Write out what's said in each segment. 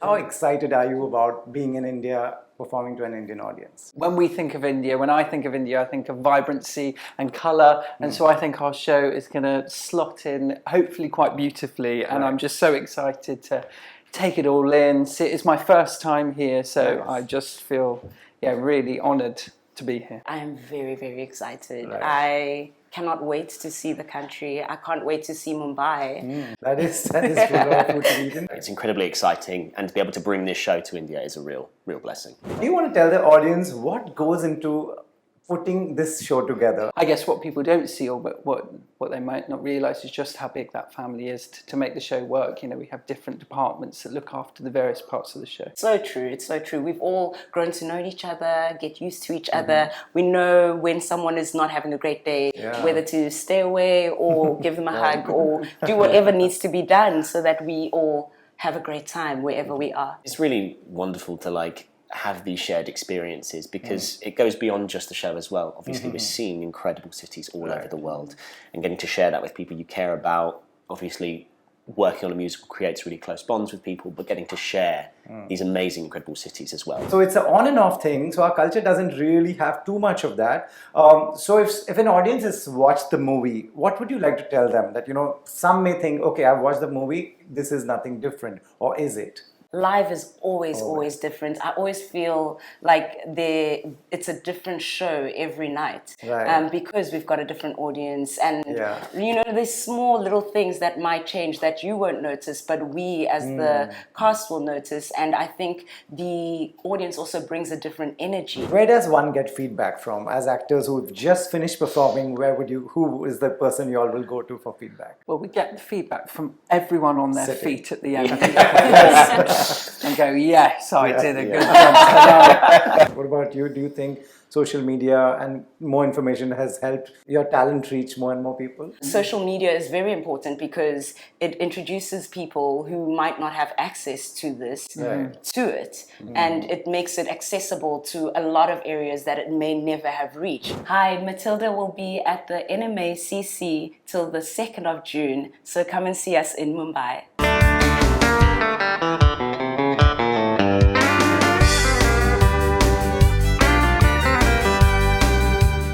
How excited are you about being in India, performing to an Indian audience? When we think of India, when I think of India, I think of vibrancy and colour, and so I think our show is going to slot in hopefully quite beautifully, and I'm just so excited to take it all in. It's my first time here, so I just feel really honoured to be here. I am very, very excited. I cannot wait to see the country. I can't wait to see Mumbai. That is wonderful to read in. It's incredibly exciting, and to be able to bring this show to India is a real blessing. Do you want to tell the audience what goes into putting this show together? I guess what people don't see, or what they might not realise, is just how big that family is to make the show work. You know, we have different departments that look after the various parts of the show. So true, it's so true. We've all grown to know each other, get used to each other. We know when someone is not having a great day, whether to stay away or give them a hug or do whatever needs to be done so that we all have a great time wherever we are. It's really wonderful to have these shared experiences, because it goes beyond just the show as well. Obviously, we're seeing incredible cities all over the world, and getting to share that with people you care about. Obviously, working on a musical creates really close bonds with people, but getting to share these amazing, incredible cities as well. So it's an on and off thing, so our culture doesn't really have too much of that. So if an audience has watched the movie, what would you like to tell them? That, some may think, okay, I've watched the movie, this is nothing different, or is it? Live is always different. I always feel like it's a different show every night, because we've got a different audience, and there's small little things that might change that you won't notice, but we as the cast will notice. And I think the audience also brings a different energy. Where does one get feedback from as actors who've just finished performing? Who is the person you all will go to for feedback? Well, we get the feedback from everyone on their feet at the end. And go, yes, I did a good job. What about you? Do you think social media and more information has helped your talent reach more and more people? Social media is very important because it introduces people who might not have access to this to it, and it makes it accessible to a lot of areas that it may never have reached. Hi, Matilda will be at the NMACC till the 2nd of June, so come and see us in Mumbai.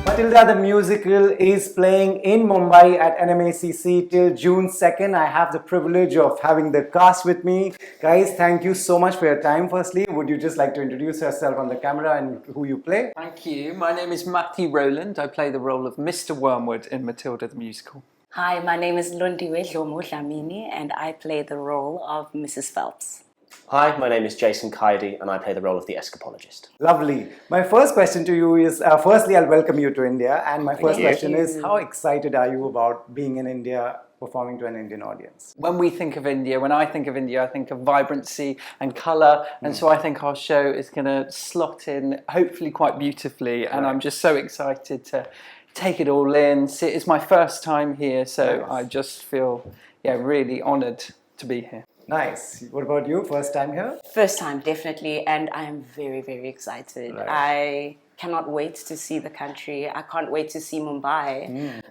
Matilda the musical is playing in Mumbai at NMACC till June 2nd. I have the privilege of having the cast with me. Guys, thank you so much for your time. Firstly, would you just like to introduce yourself on the camera and who you play? Thank you. My name is Matthew Rowland. I play the role of Mr. Wormwood in Matilda the musical. Hi, my name is Londiwe Dlomo Dlamini, and I play the role of Mrs. Phelps. Hi, my name is Jason Kaidi, and I play the role of the escapologist. Lovely. My first question to you is, firstly, I'll welcome you to India. And my first question is, how excited are you about being in India, performing to an Indian audience? When we think of India, when I think of India, I think of vibrancy and colour, and so I think our show is going to slot in hopefully quite beautifully, and I'm just so excited to take it all in. It's my first time here, so I just feel really honoured to be here. Nice. What about you? First time here? First time, definitely, and I am very, very excited. I cannot wait to see the country. I can't wait to see Mumbai.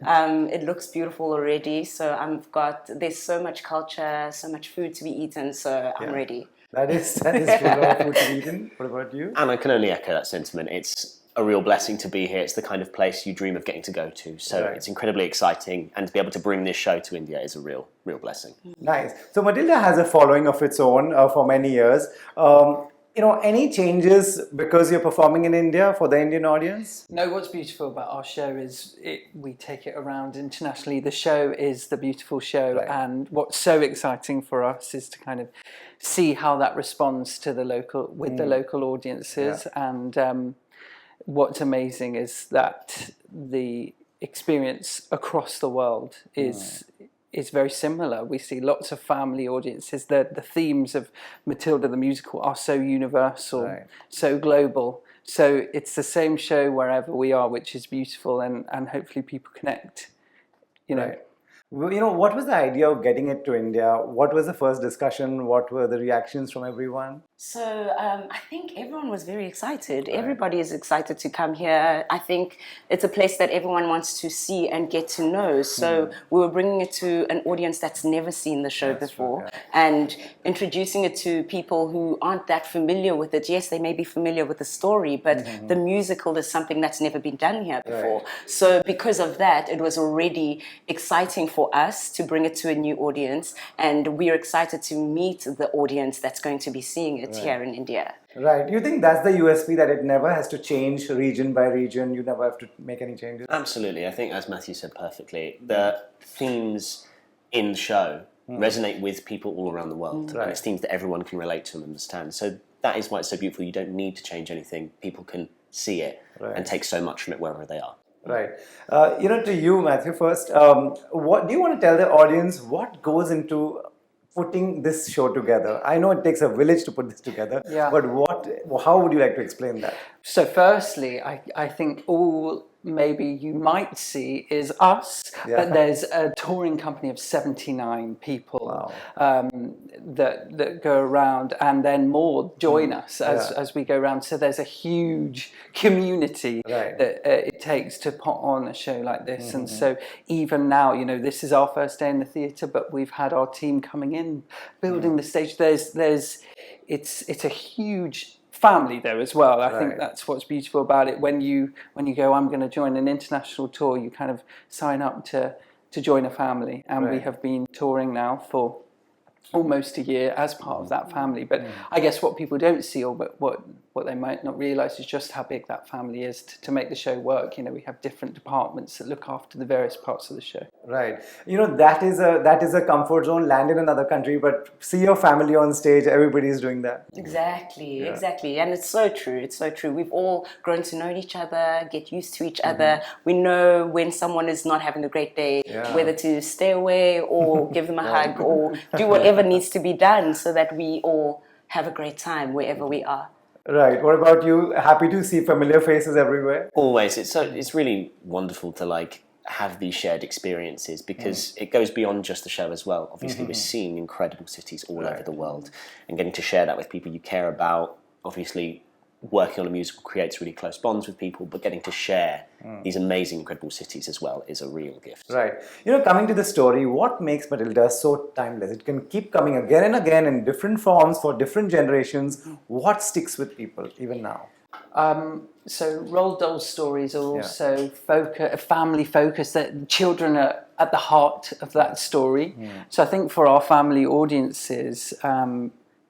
It looks beautiful already, so there's so much culture, so much food to be eaten, so I'm ready. That is full of food to be eaten. What about you? And I can only echo that sentiment. It's a real blessing to be here. It's the kind of place you dream of getting to go to. So it's incredibly exciting, and to be able to bring this show to India is a real blessing. Nice. So Matilda has a following of its own for many years. Any changes because you're performing in India for the Indian audience? No, what's beautiful about our show is we take it around internationally. The show is the beautiful show, and what's so exciting for us is to kind of see how that responds to the local audiences. And what's amazing is that the experience across the world is very similar. We see lots of family audiences. The themes of Matilda the musical are so universal, so global. So it's the same show wherever we are, which is beautiful, and hopefully people connect, What was the idea of getting it to India? What was the first discussion? What were the reactions from everyone? So I think everyone was very excited. Right. Everybody is excited to come here. I think it's a place that everyone wants to see and get to know. So we were bringing it to an audience that's never seen the show before, right, and introducing it to people who aren't that familiar with it. Yes, they may be familiar with the story, but the musical is something that's never been done here before. Right. So because of that, it was already exciting for us to bring it to a new audience, and we're excited to meet the audience that's going to be seeing it here in India. Right. You think that's the USP, that it never has to change region by region? You never have to make any changes? Absolutely. I think, as Matthew said perfectly, the themes in the show resonate with people all around the world. And it's themes that everyone can relate to and understand. So that is why it's so beautiful. You don't need to change anything. People can see it and take so much from it wherever they are. Right. To you, Matthew, first, what do you want to tell the audience what goes into putting this show together? I know it takes a village to put this together, but how would you like to explain that? So firstly, I think all maybe you might see is us, but there's a touring company of 79 people that go around, and then more join us as we go around. So there's a huge community that it takes to put on a show like this. And so even now, this is our first day in the theatre, but we've had our team coming in, building the stage. It's a huge family there as well. I think that's what's beautiful about it. When you go, I'm going to join an international tour, you kind of sign up to join a family, and we have been touring now for almost a year as part of that family. But I guess what people don't see, or what they might not realise, is just how big that family is to make the show work. We have different departments that look after the various parts of the show. Right. That is a comfort zone. Land in another country, but see your family on stage. Everybody is doing that. Exactly. And it's so true. It's so true. We've all grown to know each other, get used to each other. We know when someone is not having a great day, whether to stay away or give them a hug or do whatever needs to be done so that we all have a great time wherever we are. Right. What about you? Happy to see familiar faces everywhere? Always. It's really wonderful to have these shared experiences, because it goes beyond just the show as well. Obviously, we're seeing incredible cities all over the world, and getting to share that with people you care about. Obviously, working on a musical creates really close bonds with people, but getting to share these amazing, incredible cities as well is a real gift. Right. Coming to the story, what makes Matilda so timeless? It can keep coming again and again in different forms for different generations. What sticks with people even now? So Roald Dahl's stories are also family focused, that children are at the heart of that story. So I think for our family audiences,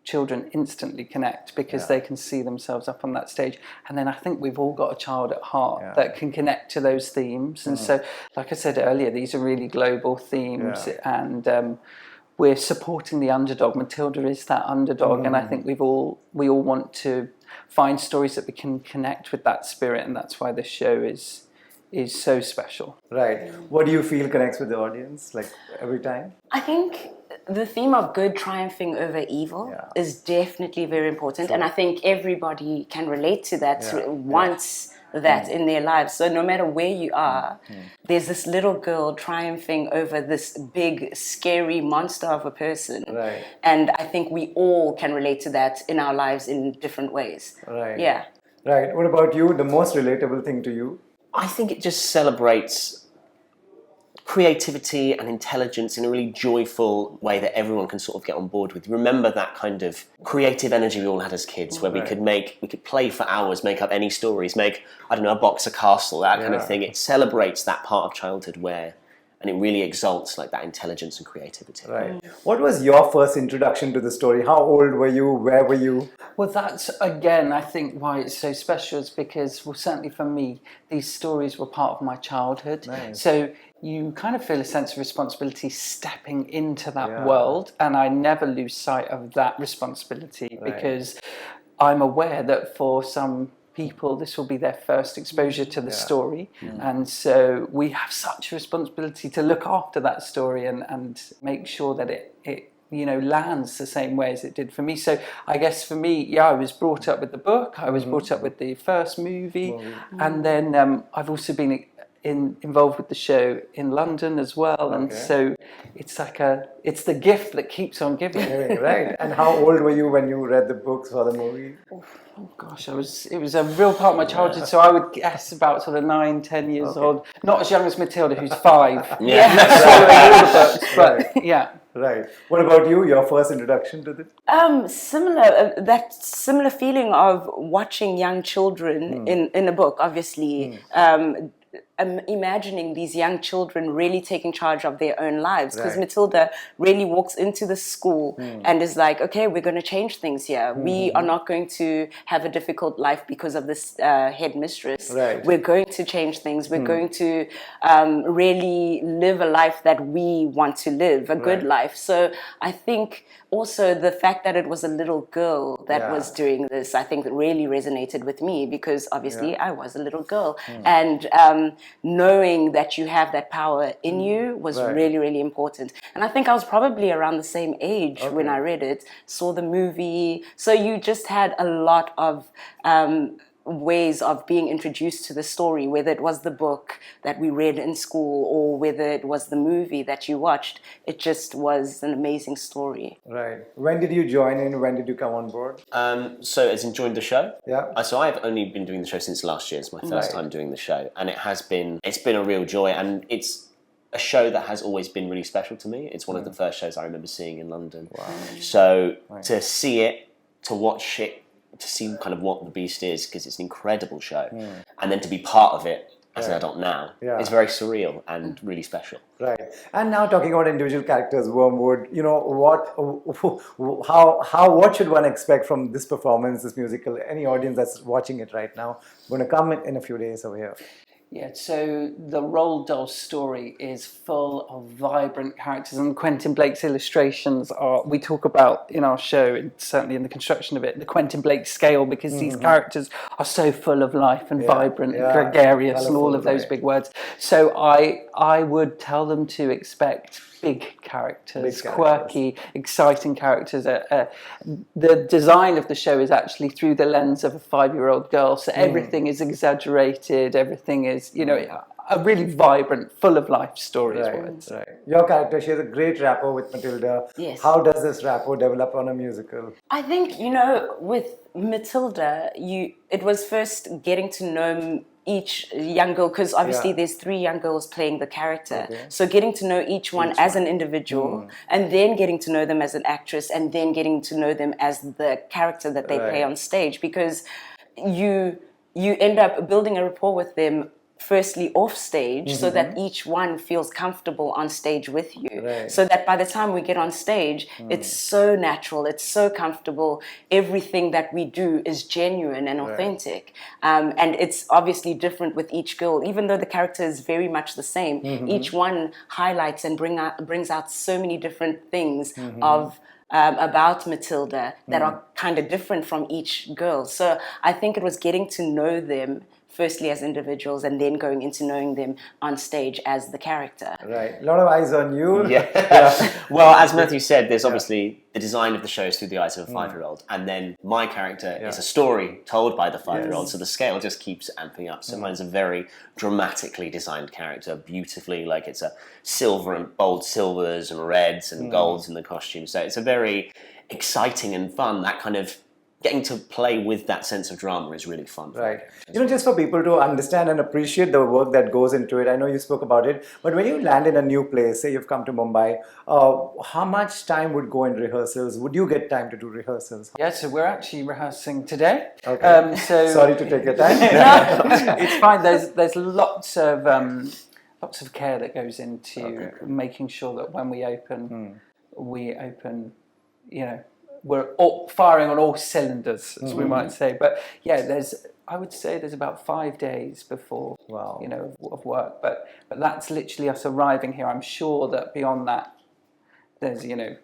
children instantly connect because they can see themselves up on that stage. And then I think we've all got a child at heart that can connect to those themes. And so, like I said earlier, these are really global themes, and we're supporting the underdog. Matilda is that underdog, and I think we all want to find stories that we can connect with that spirit, and that's why this show is so special. Right. What do you feel connects with the audience, every time? I think the theme of good triumphing over evil is definitely very important, and I think everybody can relate to that once that in their lives. So no matter where you are, there's this little girl triumphing over this big, scary monster of a person. Right. And I think we all can relate to that in our lives in different ways. Right. Yeah. Right. What about you? The most relatable thing to you? I think it just celebrates creativity and intelligence in a really joyful way that everyone can sort of get on board with. Remember that kind of creative energy we all had as kids, where we could play for hours, make up any stories, make, a box, a castle, that kind of thing. It celebrates that part of childhood and it really exalts that intelligence and creativity. Right. What was your first introduction to the story? How old were you? Where were you? Well, that's, again, I think why it's so special is because, certainly for me, these stories were part of my childhood. Nice. So you kind of feel a sense of responsibility stepping into that world, and I never lose sight of that responsibility because I'm aware that for some people this will be their first exposure to the story, and so we have such a responsibility to look after that story and make sure that it lands the same way as it did for me. So I guess for me, I was brought up with the book, I was brought up with the first movie, and then I've also been involved with the show in London as well, and so it's like it's the gift that keeps on giving. Right. And how old were you when you read the books for the movie? Oh gosh, it was a real part of my childhood, so I would guess about sort of 9, 10 years old. Not as young as Matilda, who's 5. But yeah. Right. What about you? Your first introduction to this? Similar. That similar feeling of watching young children in a book. Obviously, imagining these young children really taking charge of their own lives, because Matilda really walks into the school and is like, okay, we're going to change things here. We are not going to have a difficult life because of this headmistress. We're going to change things. We're going to really live a life that we want to live, a good life. So I think also the fact that it was a little girl that was doing this, I think really resonated with me, because obviously I was a little girl. And knowing that you have that power in you was really, really important. And I think I was probably around the same age when I read it, saw the movie. So you just had a lot of ways of being introduced to the story, whether it was the book that we read in school or whether it was the movie that you watched. It just was an amazing story. Right. When did you join in? When did you come on board? So as in joined the show? Yeah. So I've only been doing the show since last year. It's my first time doing the show, and it's been a real joy, and it's a show that has always been really special to me. It's one of the first shows I remember seeing in London. Wow. So to see it, to watch it, to see kind of what the beast is, because it's an incredible show, and then to be part of it as an adult now, it's very surreal and really special. Right. And now talking about individual characters, Wormwood, you know, what should one expect from this performance, this musical? Any audience that's watching it right now, going to come in a few days over here. Yeah, so the Roald Dahl story is full of vibrant characters, and Quentin Blake's illustrations we talk about in our show, and certainly in the construction of it, the Quentin Blake scale, because these characters are so full of life and vibrant and gregarious, colorful, and all of those big words. So I would tell them to expect big characters, quirky, exciting characters. The design of the show is actually through the lens of a 5-year-old girl, so everything is exaggerated, everything is, you know, a really vibrant, full of life story. Right. Your character, she has a great rapport with Matilda. Yes. How does this rapport develop on a musical? I think, you know, with Matilda, it was first getting to know each young girl, because obviously there's 3 young girls playing the character. So getting to know each one as an individual, and then getting to know them as an actress, and then getting to know them as the character that they play on stage, because you end up building a rapport with them firstly off stage, so that each one feels comfortable on stage with you, so that by the time we get on stage, it's so natural, it's so comfortable, everything that we do is genuine and authentic, and it's obviously different with each girl, even though the character is very much the same. Each one highlights and brings out so many different things about Matilda that are kind of different from each girl. So I think it was getting to know them firstly as individuals, and then going into knowing them on stage as the character. Right. A lot of eyes on you. Well, as Matthew said, there's obviously the design of the show is through the eyes of a 5-year-old, and then my character is a story told by the 5-year-old, so the scale just keeps amping up. So mine's a very dramatically designed character, beautifully, like it's a silver and bold silvers and reds and golds in the costume. So it's a very exciting and fun, that kind of getting to play with that sense of drama is really fun. Right. You know, just for people to understand and appreciate the work that goes into it, I know you spoke about it, but when you land in a new place, say you've come to Mumbai, how much time would go in rehearsals? Would you get time to do rehearsals? Yeah, so we're actually rehearsing today. Okay. Sorry to take your time. It's fine. There's lots of care that goes into making sure that when we open, you know, we're firing on all cylinders, as we might say. But yeah, I would say there's about 5 days before, you know, of work. But that's literally us arriving here. I'm sure that beyond that, there's, you know,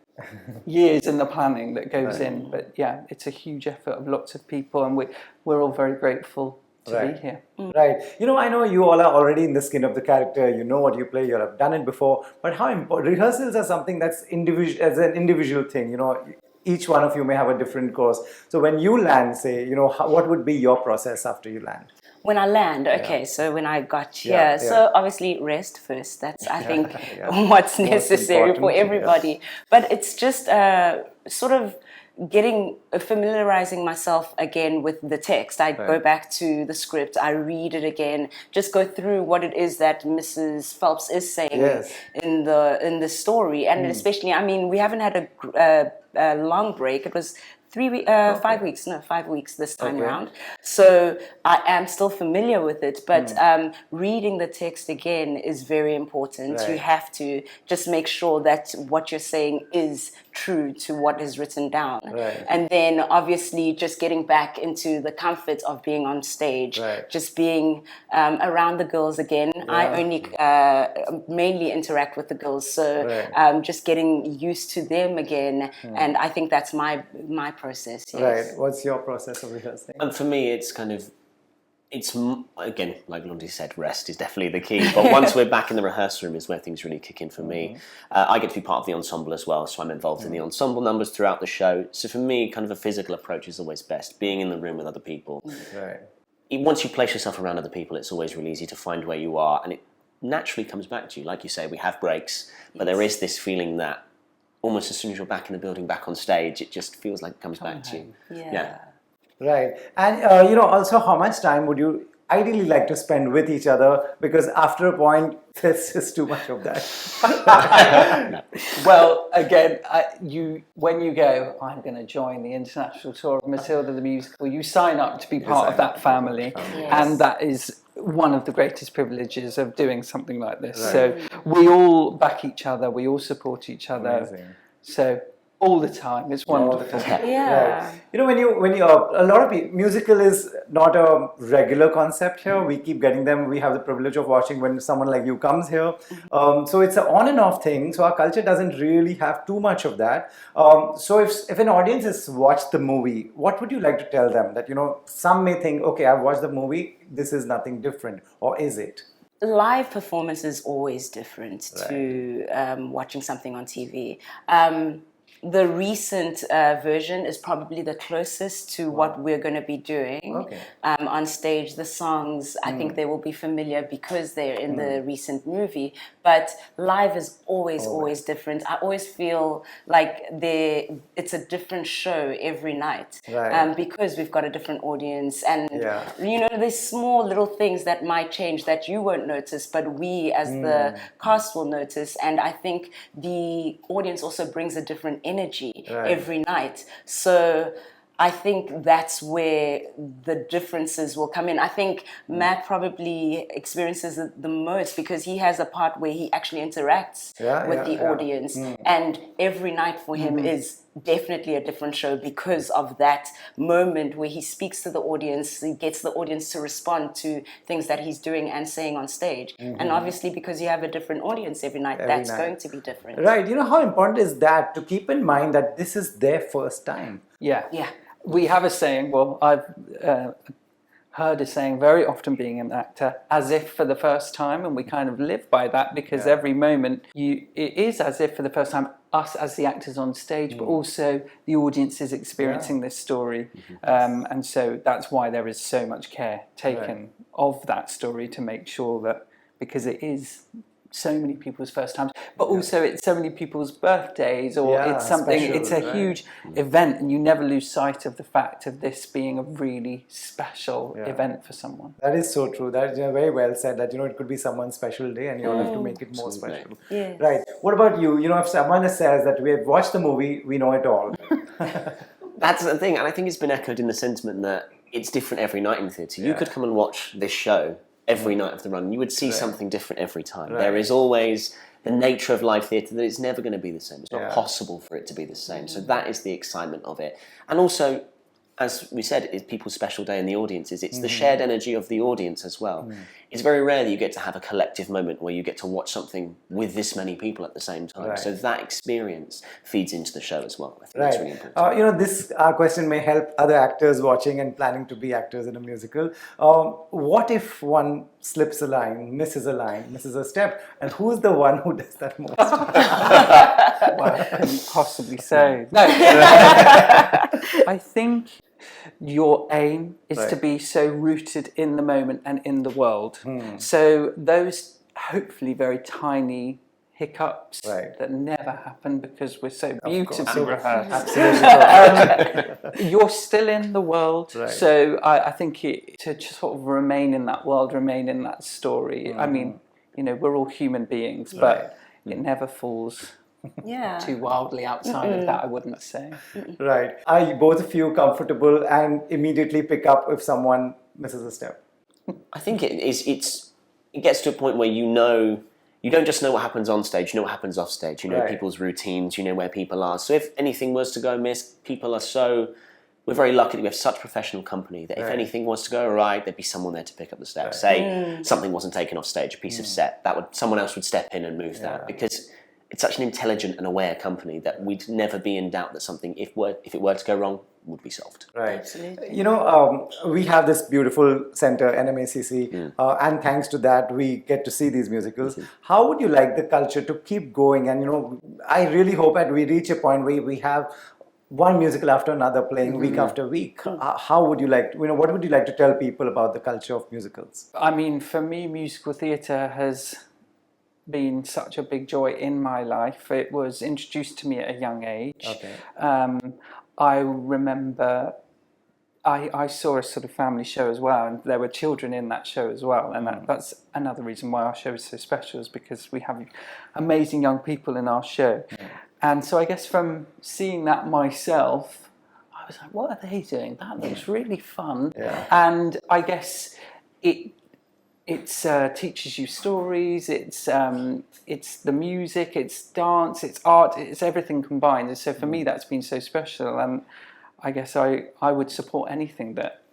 years in the planning that goes in. But yeah, it's a huge effort of lots of people, and we're all very grateful to be here. Right. You know, I know you all are already in the skin of the character. You know what you play. You have done it before. But how important rehearsals are something that's as an individual thing. You know, each one of you may have a different course. So when you land, say, you know, what would be your process after you land? When I land, okay, so when I got here, so obviously rest first. That's, I think, what's necessary for everybody. But it's just sort of familiarizing myself again with the text. I go back to the script, I read it again, just go through what it is that Mrs. Phelps is saying in the story. And especially, I mean, we haven't had a long break. It was 5 weeks, no, 5 weeks this time around. So I am still familiar with it, but reading the text again is very important. You have to just make sure that what you're saying is true to what is written down. And then obviously just getting back into the comfort of being on stage, just being around the girls again. I only mainly interact with the girls, so just getting used to them again. And I think that's my process. Right. What's your process of rehearsing? And for me, it's kind of, it's again, like Lundi said, rest is definitely the key. But once we're back in the rehearsal room is where things really kick in for me. I get to be part of the ensemble as well, so I'm involved in the ensemble numbers throughout the show. So for me, kind of a physical approach is always best, being in the room with other people. Once you place yourself around other people, it's always really easy to find where you are, and it naturally comes back to you. Like you say, we have breaks, but there is this feeling that almost as soon as you're back in the building, back on stage, it just feels like it comes back to you. Right. And, also how much time would you ideally like to spend with each other? Because after a point, there's just too much of that. Well, again, when you go, I'm going to join the international tour of Matilda the musical, you sign up to be part of that family. And that is one of the greatest privileges of doing something like this. So we all back each other, we all support each other. Amazing. So all the time, it's wonderful. Right. You know, when you a lot of people, musical is not a regular concept here. We keep getting them. We have the privilege of watching when someone like you comes here. So it's an on and off thing. So our culture doesn't really have too much of that. So if an audience has watched the movie, what would you like to tell them? That, some may think, okay, I've watched the movie, this is nothing different, or is it? Live performance is always different to watching something on TV. The recent version is probably the closest to what we're going to be doing on stage. The songs, I think they will be familiar because they're in the recent movie. But live is always different. I always feel like it's a different show every night because we've got a different audience. And, there's small little things that might change that you won't notice, but we as the cast will notice. And I think the audience also brings a different energy every night. So I think that's where the differences will come in. I think Matt probably experiences it the most because he has a part where he actually interacts with the audience. And every night for him is definitely a different show because of that moment where he speaks to the audience, he gets the audience to respond to things that he's doing and saying on stage. And obviously because you have a different audience every night, that's going to be different. Right. How important is that to keep in mind that this is their first time? Yeah. We have a saying, well, I've heard a saying very often being an actor, as if for the first time, and we kind of live by that because every moment it is as if for the first time, us as the actors on stage, but also the audience is experiencing this story. And so that's why there is so much care taken of that story to make sure that, because it is so many people's first times, but also it's so many people's birthdays, or it's something special, it's a huge event, and you never lose sight of the fact of this being a really special event for someone. That is so true. That is very well said, that it could be someone's special day and you all have to make it more special. Right. What about you? If someone says that we have watched the movie, we know it all. That's the thing, and I think it's been echoed in the sentiment that it's different every night in the theatre. You could come and watch this show every night of the run, you would see something different every time. There is always the nature of live theatre that it's never going to be the same. It's not possible for it to be the same. So that is the excitement of it. And also, as we said, it's people's special day in the audiences. It's the shared energy of the audience as well. It's very rare that you get to have a collective moment where you get to watch something with this many people at the same time. So that experience feeds into the show as well. I think that's really important. This question may help other actors watching and planning to be actors in a musical. What if one slips a line, misses a step, and who's the one who does that most? Well, I couldn't possibly say. No. I think your aim is to be so rooted in the moment and in the world. So those hopefully very tiny hiccups that never happen because we're so beautifully rehearsed. You're still in the world. So I think to just sort of remain in that world, remain in that story. I mean, you know, we're all human beings, but it never falls too wildly outside of that, I wouldn't say. Right. Are you both of you comfortable and immediately pick up if someone misses a step? I think it gets to a point where you don't just know what happens on stage, you know what happens off stage. You know people's routines, you know where people are. So if anything was to go amiss, we're very lucky that we have such professional company that if anything was to go awry, there'd be someone there to pick up the steps. Say something wasn't taken off stage, a piece of set, someone else would step in and move that, because it's such an intelligent and aware company that we'd never be in doubt that something, if it were to go wrong, would be solved. Right. Absolutely. You know, we have this beautiful center, NMACC, and thanks to that, we get to see these musicals. How would you like the culture to keep going? And, you know, I really hope that we reach a point where we have one musical after another playing week after week. How would you like, what would you like to tell people about the culture of musicals? I mean, for me, musical theatre has been such a big joy in my life. It was introduced to me at a young age. I remember I saw a sort of family show as well, and there were children in that show as well, and that's another reason why our show is so special, is because we have amazing young people in our show. And so I guess from seeing that myself, I was like, what are they doing? That looks really fun. And I guess it teaches you stories, it's the music, it's dance, it's art, it's everything combined. And so for me, that's been so special, and I guess I would support anything that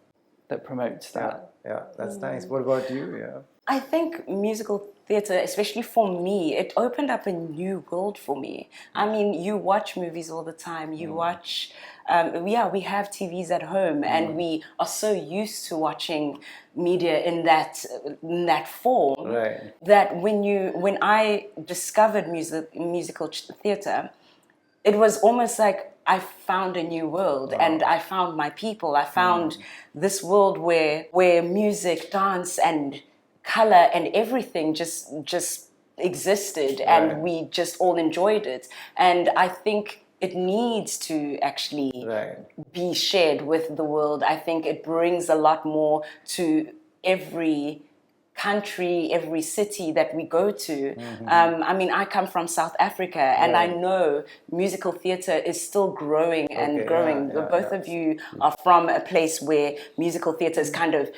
promotes that. Yeah, that's nice. What about you? Yeah. I think musical theatre, especially for me, it opened up a new world for me. I mean, you watch movies all the time. You watch, we have TVs at home, and we are so used to watching media in that form that when I discovered musical theatre, it was almost like I found a new world, and I found my people. I found this world where music, dance, and color and everything just existed, and we just all enjoyed it. And I think it needs to actually be shared with the world. I think it brings a lot more to every country, every city that we go to. I mean, I come from South Africa, and I know musical theatre is still growing and growing. Both of you are from a place where musical theatre is kind of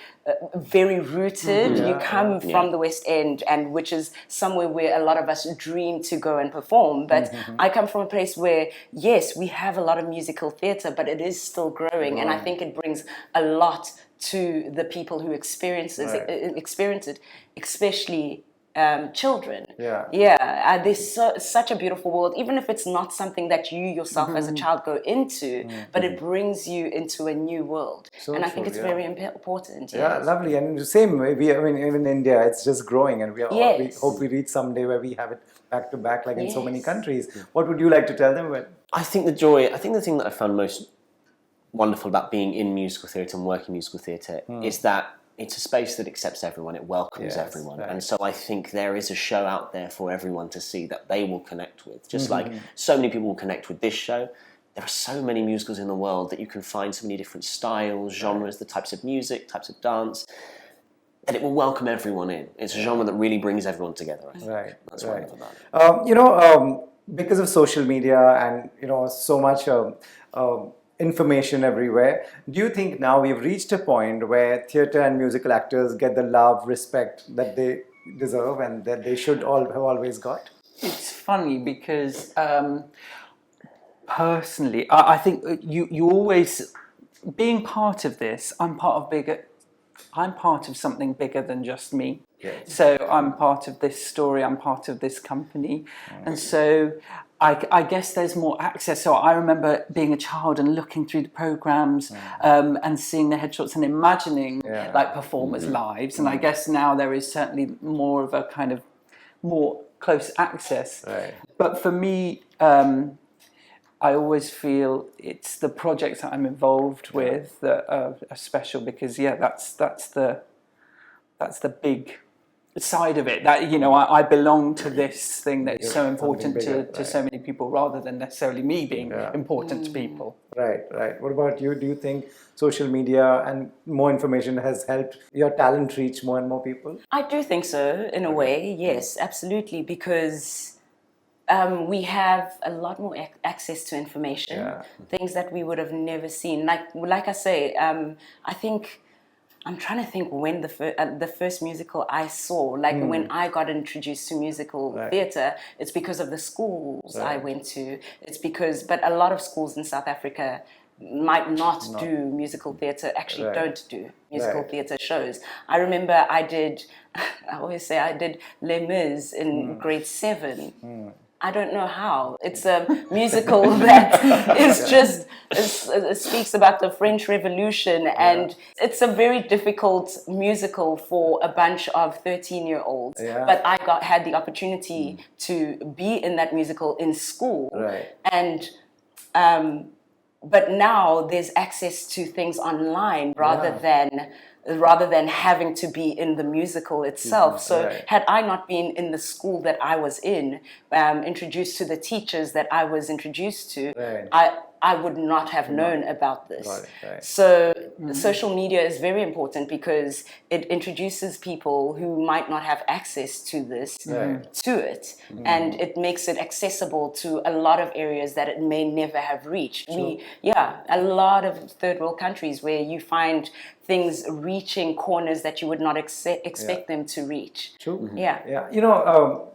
very rooted. You come from the West End, and which is somewhere where a lot of us dream to go and perform. But I come from a place where, yes, we have a lot of musical theatre, but it is still growing. And I think it brings a lot to the people who experience it, especially children. There's such a beautiful world, even if it's not something that you yourself as a child go into, but it brings you into a new world. And I think it's very important. Yeah, lovely. And the same way, even in India, it's just growing, and we hope we reach someday where we have it back to back, like in so many countries. What would you like to tell them? I think the thing that I found most wonderful about being in musical theatre and working musical theatre is that it's a space that accepts everyone, it welcomes everyone. And so I think there is a show out there for everyone to see that they will connect with. Just like so many people will connect with this show, there are so many musicals in the world that you can find so many different styles, genres, the types of music, types of dance, that it will welcome everyone in. It's a genre that really brings everyone together, I think. That's what I love about it. Because of social media and, so much information everywhere, do you think now we've reached a point where theatre and musical actors get the love, respect that they deserve and that they should all have always got? It's funny because personally, I think you always, being part of this, I'm part of something bigger than just me. So I'm part of this story, I'm part of this company. And so I guess there's more access. So I remember being a child and looking through the programs and seeing the headshots and imagining like performers' lives. And I guess now there is certainly more of a kind of more close access. But for me, I always feel it's the projects that I'm involved with that are special, because that's the big side of it, that I belong to this thing that's so important to so many people, rather than necessarily me being important to people. Right. What about you? Do you think social media and more information has helped your talent reach more and more people? I do think so, in a way, yes, absolutely, because we have a lot more access to information, things that we would have never seen. Like I say, I think, I'm trying to think when the first musical I saw, like when I got introduced to musical theatre, it's because of the schools I went to. But a lot of schools in South Africa might not do musical theatre, actually don't do musical theatre shows. I remember I always say I did Les Mis in grade 7. I don't know how. It's a musical that is just, it speaks about the French Revolution, and it's a very difficult musical for a bunch of 13-year-olds. But I had the opportunity to be in that musical in school. And but now there's access to things online rather than having to be in the musical itself. So had I not been in the school that I was in, introduced to the teachers that I was introduced to, I would not have known about this. So social media is very important because it introduces people who might not have access to this to it, and it makes it accessible to a lot of areas that it may never have reached. A lot of third world countries where you find things reaching corners that you would not expect them to reach.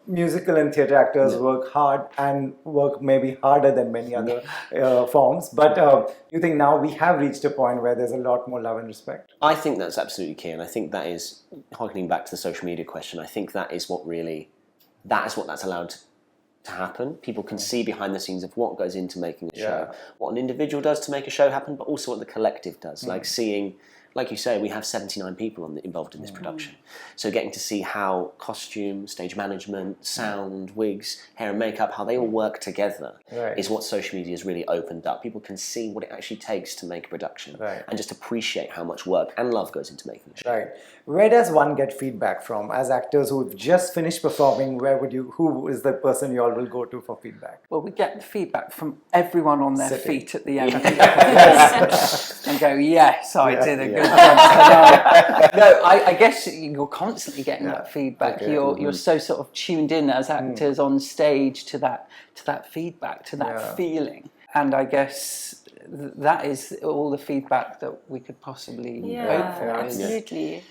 Musical and theatre actors work hard and work maybe harder than many other forms. But you think now we have reached a point where there's a lot more love and respect? I think that's absolutely key, and I think that is, harkening back to the social media question, I think that is that's allowed to happen. People can see behind the scenes of what goes into making a show, what an individual does to make a show happen, but also what the collective does. Like seeing, like you say, we have 79 people involved in this production. So getting to see how costume, stage management, sound, wigs, hair and makeup, how they all work together is what social media has really opened up. People can see what it actually takes to make a production and just appreciate how much work and love goes into making a show. Where does one get feedback from? As actors who've just finished performing, who is the person you all will go to for feedback? Well, we get the feedback from everyone on their feet at the end and go, yes, I did a good job tonight. No, I guess you're constantly getting that feedback. You're so sort of tuned in as actors on stage to that feedback, to that feeling. And I guess that is all the feedback that we could possibly hope for. Absolutely.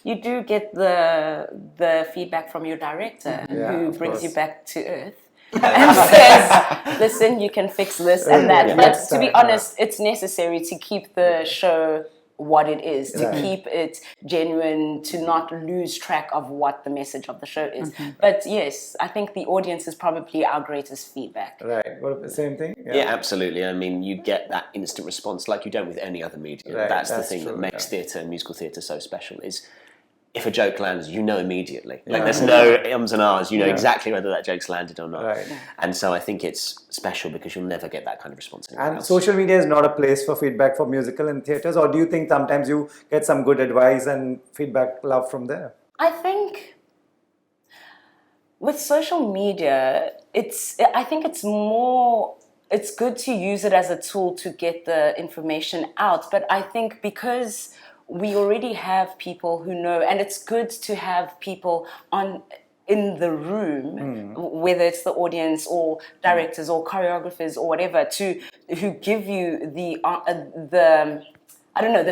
You do get the feedback from your director who brings you back to earth and says, listen, you can fix this and that. But to be honest, it's necessary to keep the show what it is, to keep it genuine, to not lose track of what the message of the show is. But yes, I think the audience is probably our greatest feedback. Same thing? Yeah, absolutely. I mean, you get that instant response like you don't with any other media. That's the thing that makes theatre and musical theatre so special, is if a joke lands, you know immediately. Like there's no ums and ahs. You know exactly whether that joke's landed or not. And so I think it's special because you'll never get that kind of response anywhere else. Social media is not a place for feedback for musical and theatres, or do you think sometimes you get some good advice and feedback, love from there? I think with social media, it's good to use it as a tool to get the information out. But I think because we already have people who know, and it's good to have people in the room, whether it's the audience or directors or choreographers or whatever, who give you the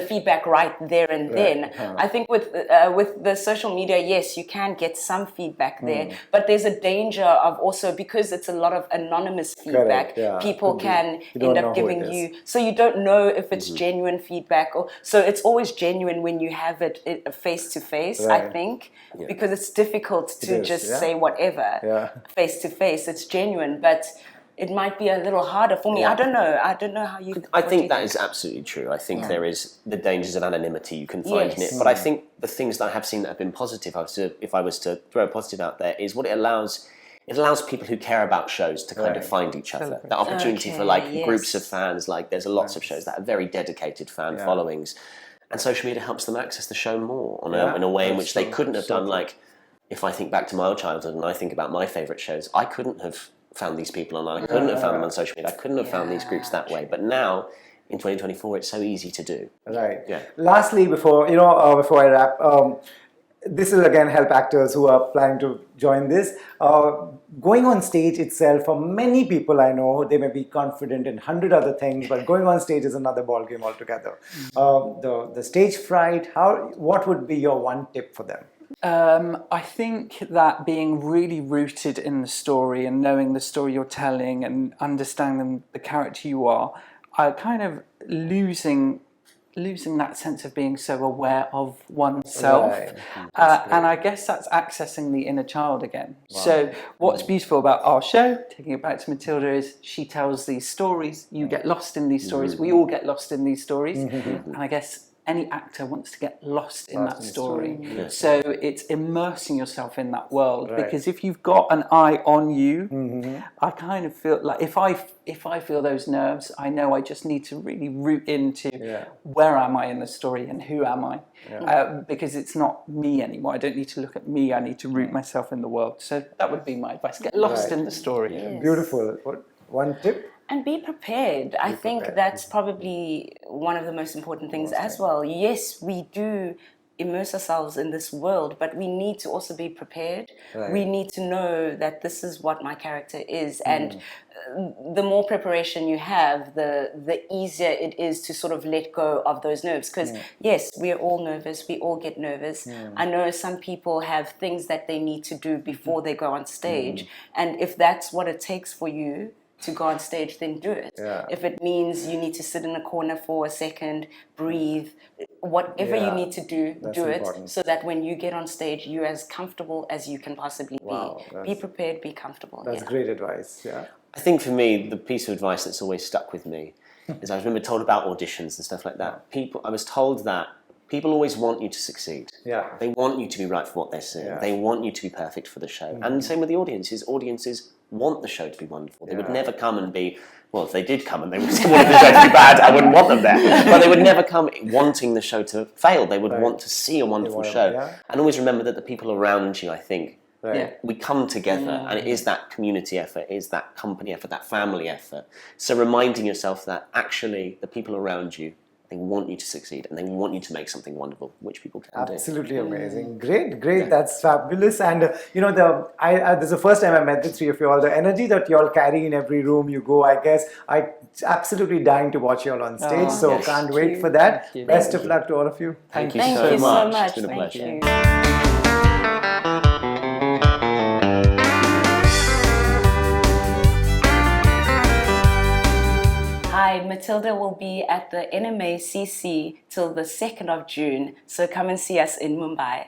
feedback right there and then. I think with the social media, yes, you can get some feedback there, but there's a danger of also, because it's a lot of anonymous feedback, people can end up giving you, so you don't know if it's genuine feedback, so it's always genuine when you have it face to face, I think, because it's difficult to just say whatever face to face. It's genuine, but it might be a little harder for me. I don't know how you... I think that is absolutely true. I think there is the dangers of anonymity you can find in it. But I think the things that I have seen that have been positive, if I was to throw a positive out there, is what it allows it allows people who care about shows to kind of find each other. The opportunity for like groups of fans, like there's lots of shows that have very dedicated fan followings, and social media helps them access the show more in a way in which they couldn't have done. Like, if I think back to my own childhood and I think about my favourite shows, I couldn't have found these people online. I couldn't have found them on social media. I couldn't have found these groups that way. But now, in 2024, it's so easy to do. Right. Yeah. Lastly, before I wrap, this will again help actors who are planning to join this. Going on stage itself, for many people I know, they may be confident in 100 other things, but going on stage is another ballgame altogether. The stage fright, what would be your one tip for them? I think that being really rooted in the story and knowing the story you're telling and understanding the character you are kind of losing that sense of being so aware of oneself. Right. And I guess that's accessing the inner child again. Wow. So what's beautiful about our show, taking it back to Matilda, is she tells these stories. You get lost in these stories. We all get lost in these stories. And I guess any actor wants to get lost in that story. So it's immersing yourself in that world, because if you've got an eye on you, I kind of feel like if I feel those nerves, I know I just need to really root into where am I in the story and who am I, because it's not me anymore. I don't need to look at me. I need to root myself in the world. So that would be my advice. Get lost in the story. Yes. Beautiful. One tip? And be prepared. I think that's probably one of the most important things as well. Yes, we do immerse ourselves in this world, but we need to also be prepared. We need to know that this is what my character is, and the more preparation you have, the easier it is to sort of let go of those nerves. Because yes, we are all nervous. We all get nervous. I know some people have things that they need to do before they go on stage, and if that's what it takes for you to go on stage, then do it. If it means you need to sit in a corner for a second, breathe, whatever you need to do, do it, so that when you get on stage, you're as comfortable as you can possibly be. Be prepared, be comfortable. That's great advice. I think for me, the piece of advice that's always stuck with me is I remember told about auditions and stuff like that. I was told that people always want you to succeed. They want you to be right for what they're saying. They want you to be perfect for the show. And same with the audiences. Audiences want the show to be wonderful. They would never come and be, well, if they did come and they wanted the show to be bad, I wouldn't want them there. But they would never come wanting the show to fail. They would want to see a wonderful show. And always remember that the people around you, I think, we come together, and it is that community effort, it is that company effort, that family effort. So reminding yourself that actually the people around you, they want you to succeed and they want you to make something wonderful, which people can do. Absolutely amazing. Great. That's fabulous. And this is the first time I met the three of you all. The energy that you all carry in every room you go, I guess, I'm absolutely dying to watch you all on stage. So can't wait for that. Best of luck to all of you. Thank you so much. It's been a pleasure. Thank you. Hi, Matilda will be at the NMACC till the 2nd of June, so come and see us in Mumbai.